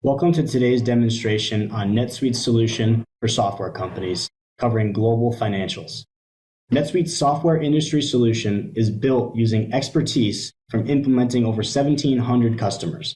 Welcome to today's demonstration on NetSuite's solution for software companies, covering global financials. NetSuite's software industry solution is built using expertise from implementing over 1,700 customers.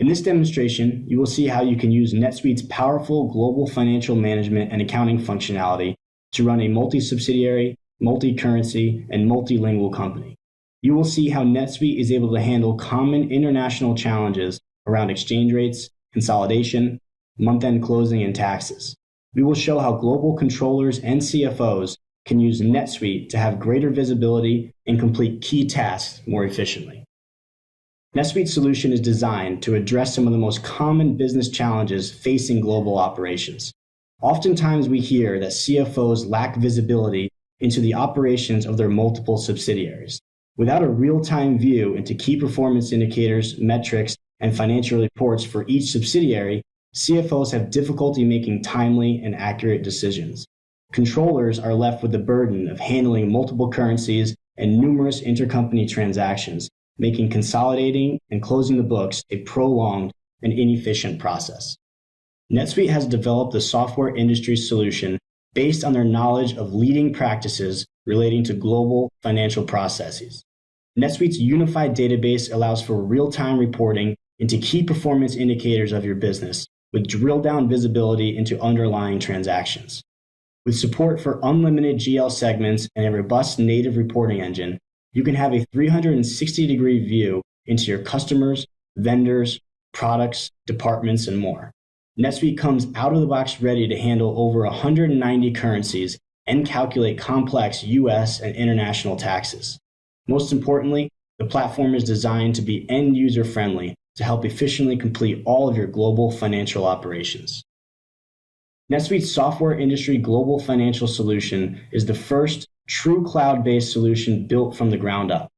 In this demonstration, you will see how you can use NetSuite's powerful global financial management and accounting functionality to run a multi-subsidiary, multi-currency, and multilingual company. You will see how NetSuite is able to handle common international challenges around exchange rates, consolidation, month-end closing, and taxes. We will show how global controllers and CFOs can use NetSuite to have greater visibility and complete key tasks more efficiently. NetSuite's solution is designed to address some of the most common business challenges facing global operations. Oftentimes we hear that CFOs lack visibility into the operations of their multiple subsidiaries. Without a real-time view into key performance indicators, metrics, and financial reports for each subsidiary, CFOs have difficulty making timely and accurate decisions. Controllers are left with the burden of handling multiple currencies and numerous intercompany transactions, making consolidating and closing the books a prolonged and inefficient process. NetSuite has developed a software industry solution based on their knowledge of leading practices relating to global financial processes. NetSuite's unified database allows for real-time reporting into key performance indicators of your business, with drill-down visibility into underlying transactions. With support for unlimited GL segments and a robust native reporting engine, you can have a 360-degree view into your customers, vendors, products, departments, and more. NetSuite comes out of the box ready to handle over 190 currencies and calculate complex US and international taxes. Most importantly, the platform is designed to be end-user friendly to help efficiently complete all of your global financial operations. NetSuite's software industry global financial solution is the first true cloud-based solution built from the ground up.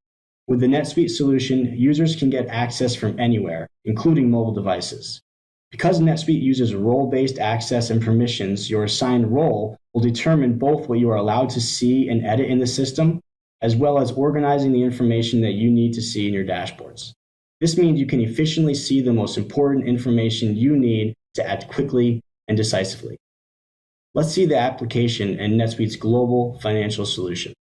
With the NetSuite solution, users can get access from anywhere, including mobile devices. Because NetSuite uses role-based access and permissions, your assigned role will determine both what you are allowed to see and edit in the system, as well as organizing the information that you need to see in your dashboards. This means you can efficiently see the most important information you need to act quickly and decisively. Let's see the application in NetSuite's global financial solution.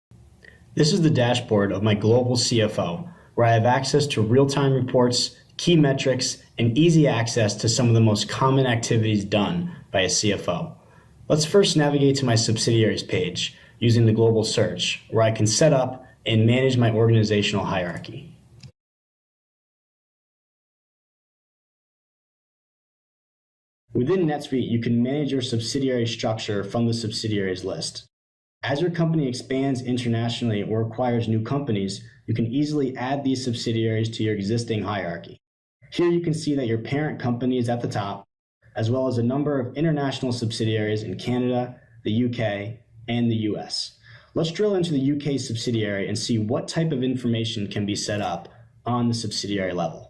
This is the dashboard of my global CFO, where I have access to real-time reports, key metrics, and easy access to some of the most common activities done by a CFO. Let's first navigate to my subsidiaries page using the global search, where I can set up and manage my organizational hierarchy. Within NetSuite, you can manage your subsidiary structure from the subsidiaries list. As your company expands internationally or acquires new companies, you can easily add these subsidiaries to your existing hierarchy. Here you can see that your parent company is at the top, as well as a number of international subsidiaries in Canada, the UK, and the US. Let's drill into the UK subsidiary and see what type of information can be set up on the subsidiary level.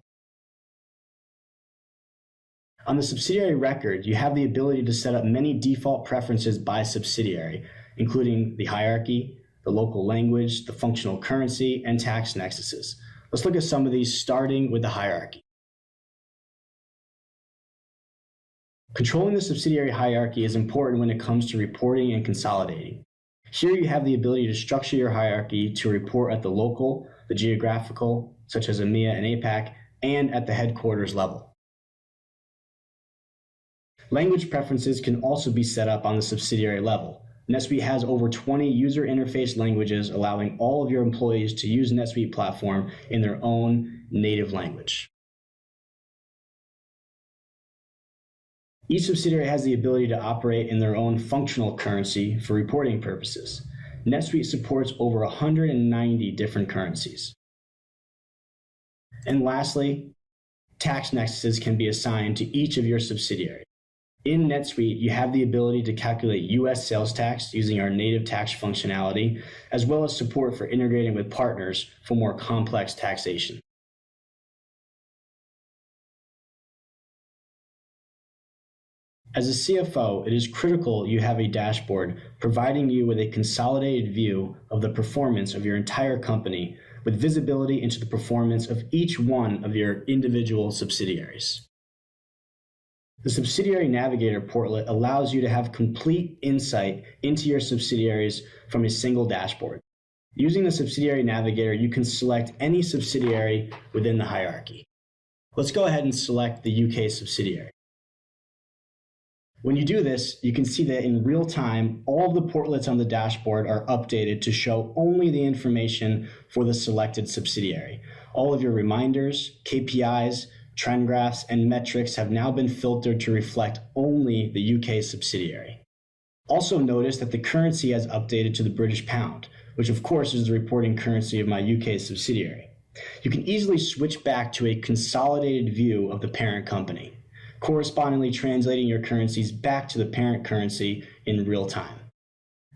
On the subsidiary record, you have the ability to set up many default preferences by subsidiary, including the hierarchy, the local language, the functional currency, and tax nexuses. Let's look at some of these, starting with the hierarchy. Controlling the subsidiary hierarchy is important when it comes to reporting and consolidating. Here you have the ability to structure your hierarchy to report at the local, the geographical, such as EMEA and APAC, and at the headquarters level. Language preferences can also be set up on the subsidiary level. NetSuite has over 20 user interface languages, allowing all of your employees to use NetSuite platform in their own native language. Each subsidiary has the ability to operate in their own functional currency for reporting purposes. NetSuite supports over 190 different currencies. And lastly, tax nexuses can be assigned to each of your subsidiaries. In NetSuite, you have the ability to calculate US sales tax using our native tax functionality, as well as support for integrating with partners for more complex taxation. As a CFO, it is critical you have a dashboard providing you with a consolidated view of the performance of your entire company, with visibility into the performance of each one of your individual subsidiaries. The Subsidiary Navigator portlet allows you to have complete insight into your subsidiaries from a single dashboard. Using the Subsidiary Navigator, you can select any subsidiary within the hierarchy. Let's go ahead and select the UK subsidiary. When you do this, you can see that in real time, all of the portlets on the dashboard are updated to show only the information for the selected subsidiary. All of your reminders, KPIs, trend graphs, and metrics have now been filtered to reflect only the UK subsidiary. Also notice that the currency has updated to the British pound, which of course is the reporting currency of my UK subsidiary. You can easily switch back to a consolidated view of the parent company, correspondingly translating your currencies back to the parent currency in real time.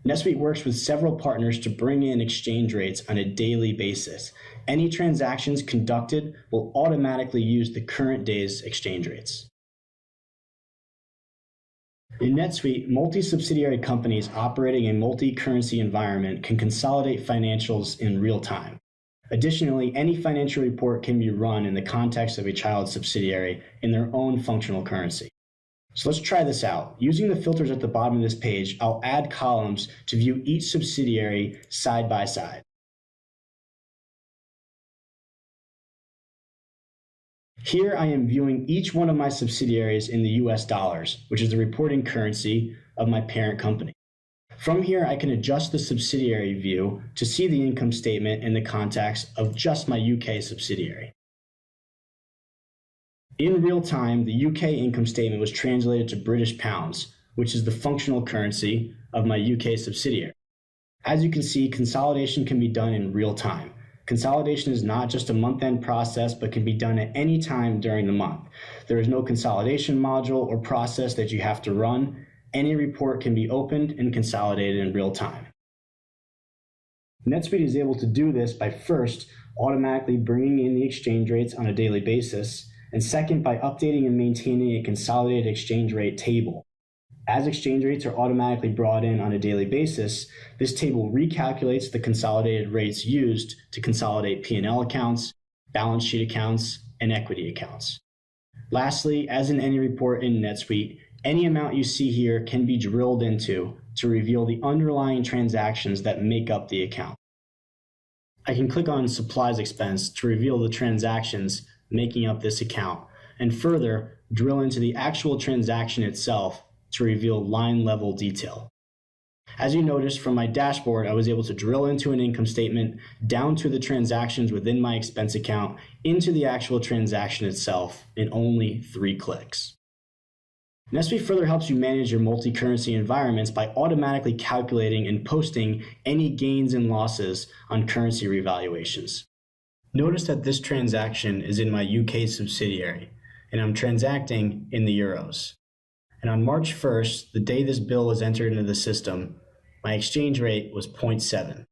NetSuite works with several partners to bring in exchange rates on a daily basis. Any transactions conducted will automatically use the current day's exchange rates. In NetSuite, multi-subsidiary companies operating a multi-currency environment can consolidate financials in real time. Additionally, any financial report can be run in the context of a child subsidiary in their own functional currency. So let's try this out. Using the filters at the bottom of this page, I'll add columns to view each subsidiary side by side. Here I am viewing each one of my subsidiaries in the US dollars, which is the reporting currency of my parent company. From here, I can adjust the subsidiary view to see the income statement in the context of just my UK subsidiary. In real time, the UK income statement was translated to British pounds, which is the functional currency of my UK subsidiary. As you can see, consolidation can be done in real time. Consolidation is not just a month-end process, but can be done at any time during the month. There is no consolidation module or process that you have to run. Any report can be opened and consolidated in real time. NetSuite is able to do this by first automatically bringing in the exchange rates on a daily basis, and second by updating and maintaining a consolidated exchange rate table. As exchange rates are automatically brought in on a daily basis, this table recalculates the consolidated rates used to consolidate P&L accounts, balance sheet accounts, and equity accounts. Lastly, as in any report in NetSuite, any amount you see here can be drilled into to reveal the underlying transactions that make up the account. I can click on Supplies Expense to reveal the transactions making up this account, and further drill into the actual transaction itself to reveal line level detail. As you noticed from my dashboard, I was able to drill into an income statement, down to the transactions within my expense account, into the actual transaction itself in only 3 clicks. NetSuite further helps you manage your multi-currency environments by automatically calculating and posting any gains and losses on currency revaluations. Notice that this transaction is in my UK subsidiary, and I'm transacting in the euros. And on March 1st, the day this bill was entered into the system, my exchange rate was 0.7.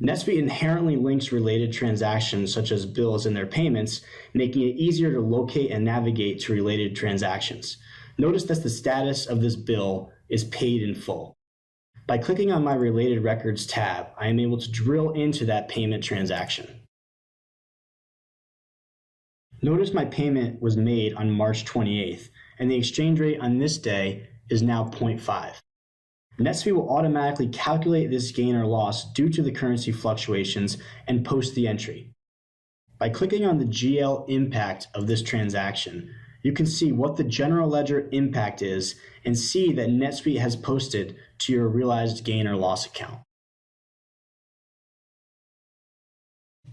NetSuite inherently links related transactions such as bills and their payments, making it easier to locate and navigate to related transactions. Notice that the status of this bill is paid in full. By clicking on my Related Records tab, I am able to drill into that payment transaction. Notice my payment was made on March 28th, and the exchange rate on this day is now 0.5. NetSuite will automatically calculate this gain or loss due to the currency fluctuations and post the entry. By clicking on the GL impact of this transaction, you can see what the general ledger impact is and see that NetSuite has posted to your realized gain or loss account.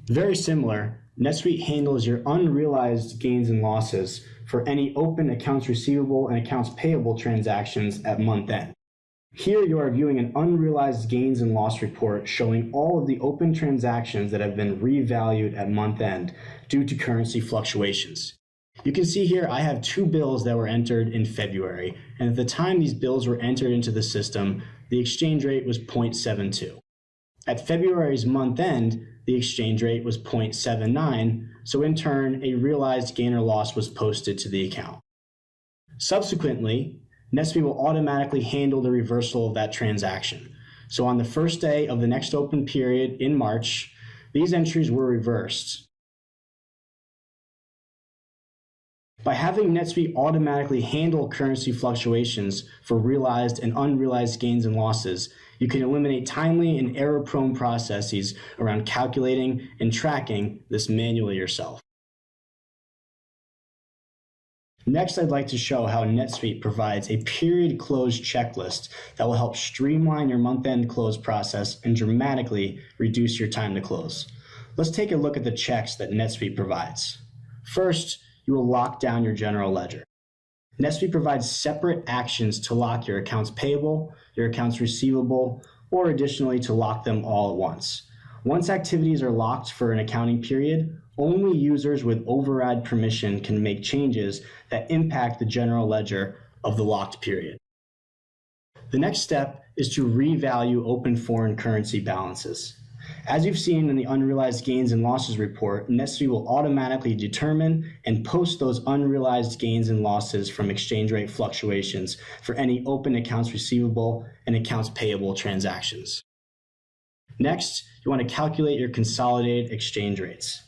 Very similar, NetSuite handles your unrealized gains and losses for any open accounts receivable and accounts payable transactions at month end. Here you are viewing an unrealized gains and loss report showing all of the open transactions that have been revalued at month end due to currency fluctuations. You can see here I have 2 bills that were entered in February, and at the time these bills were entered into the system, the exchange rate was 0.72. At February's month end, the exchange rate was 0.79, so in turn, a realized gain or loss was posted to the account. Subsequently, NetSuite will automatically handle the reversal of that transaction. So on the first day of the next open period in March, these entries were reversed. By having NetSuite automatically handle currency fluctuations for realized and unrealized gains and losses, you can eliminate timely and error-prone processes around calculating and tracking this manually yourself. Next, I'd like to show how NetSuite provides a period close checklist that will help streamline your month-end close process and dramatically reduce your time to close. Let's take a look at the checks that NetSuite provides. First, you will lock down your general ledger. NetSuite provides separate actions to lock your accounts payable, your accounts receivable, or additionally to lock them all at once. Once activities are locked for an accounting period, only users with override permission can make changes that impact the general ledger of the locked period. The next step is to revalue open foreign currency balances. As you've seen in the unrealized gains and losses report, NetSuite will automatically determine and post those unrealized gains and losses from exchange rate fluctuations for any open accounts receivable and accounts payable transactions. Next, you want to calculate your consolidated exchange rates.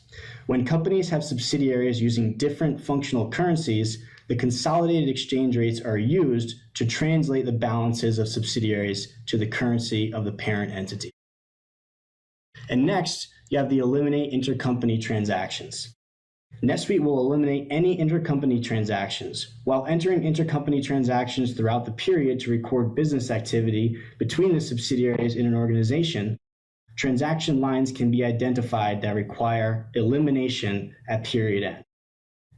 When companies have subsidiaries using different functional currencies, the consolidated exchange rates are used to translate the balances of subsidiaries to the currency of the parent entity. And next, you have the Eliminate Intercompany Transactions. NetSuite will eliminate any intercompany transactions. While entering intercompany transactions throughout the period to record business activity between the subsidiaries in an organization, transaction lines can be identified that require elimination at period end.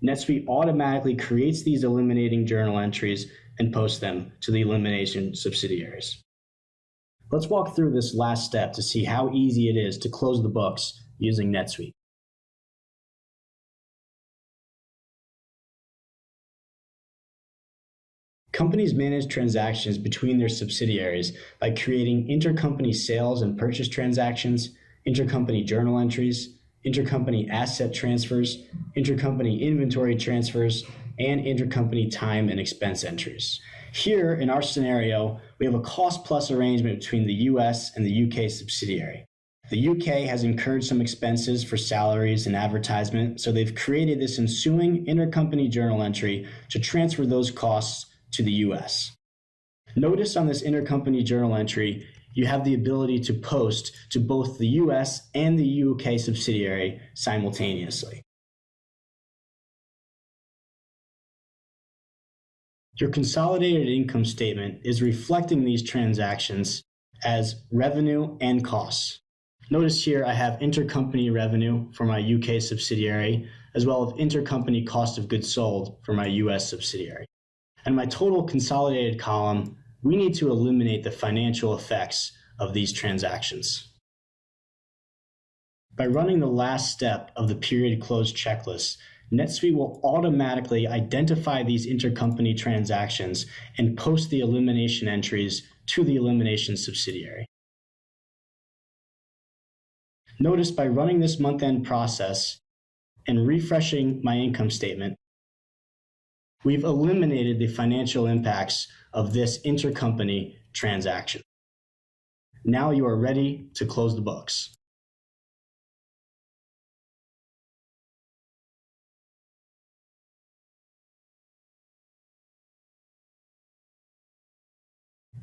NetSuite automatically creates these eliminating journal entries and posts them to the elimination subsidiaries. Let's walk through this last step to see how easy it is to close the books using NetSuite. Companies manage transactions between their subsidiaries by creating intercompany sales and purchase transactions, intercompany journal entries, intercompany asset transfers, intercompany inventory transfers, and intercompany time and expense entries. Here, in our scenario, we have a cost-plus arrangement between the US and the UK subsidiary. The UK has incurred some expenses for salaries and advertisement, so they've created this ensuing intercompany journal entry to transfer those costs to the US. Notice on this intercompany journal entry, you have the ability to post to both the US and the UK subsidiary simultaneously. Your consolidated income statement is reflecting these transactions as revenue and costs. Notice here I have intercompany revenue for my UK subsidiary, as well as intercompany cost of goods sold for my US subsidiary. And my total consolidated column, we need to eliminate the financial effects of these transactions. By running the last step of the period close checklist, NetSuite will automatically identify these intercompany transactions and post the elimination entries to the elimination subsidiary. Notice by running this month-end process and refreshing my income statement, we've eliminated the financial impacts of this intercompany transaction. Now you are ready to close the books.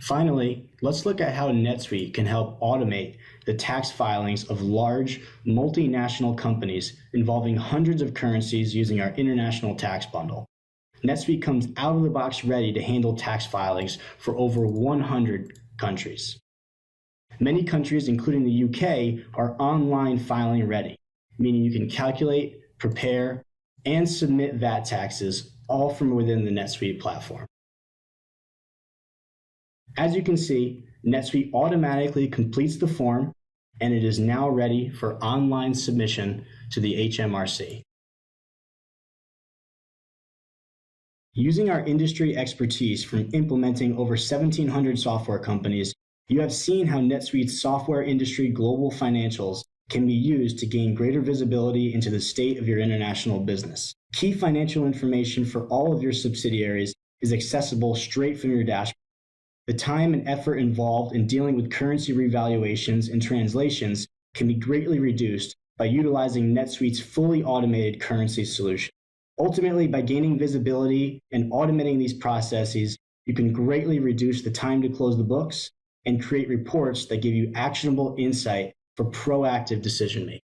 Finally, let's look at how NetSuite can help automate the tax filings of large multinational companies involving hundreds of currencies using our international tax bundle. NetSuite comes out of the box ready to handle tax filings for over 100 countries. Many countries, including the UK, are online filing ready, meaning you can calculate, prepare, and submit VAT taxes all from within the NetSuite platform. As you can see, NetSuite automatically completes the form, and it is now ready for online submission to the HMRC. Using our industry expertise from implementing over 1,700 software companies, you have seen how NetSuite's software industry global financials can be used to gain greater visibility into the state of your international business. Key financial information for all of your subsidiaries is accessible straight from your dashboard. The time and effort involved in dealing with currency revaluations and translations can be greatly reduced by utilizing NetSuite's fully automated currency solution. Ultimately, by gaining visibility and automating these processes, you can greatly reduce the time to close the books and create reports that give you actionable insight for proactive decision making.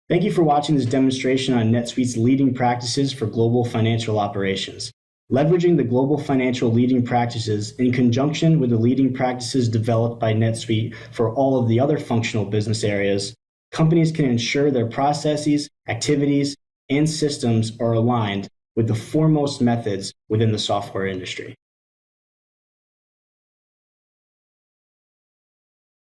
Thank you for watching this demonstration on NetSuite's leading practices for global financial operations. Leveraging the global financial leading practices in conjunction with the leading practices developed by NetSuite for all of the other functional business areas, companies can ensure their processes, activities, and systems are aligned with the foremost methods within the software industry.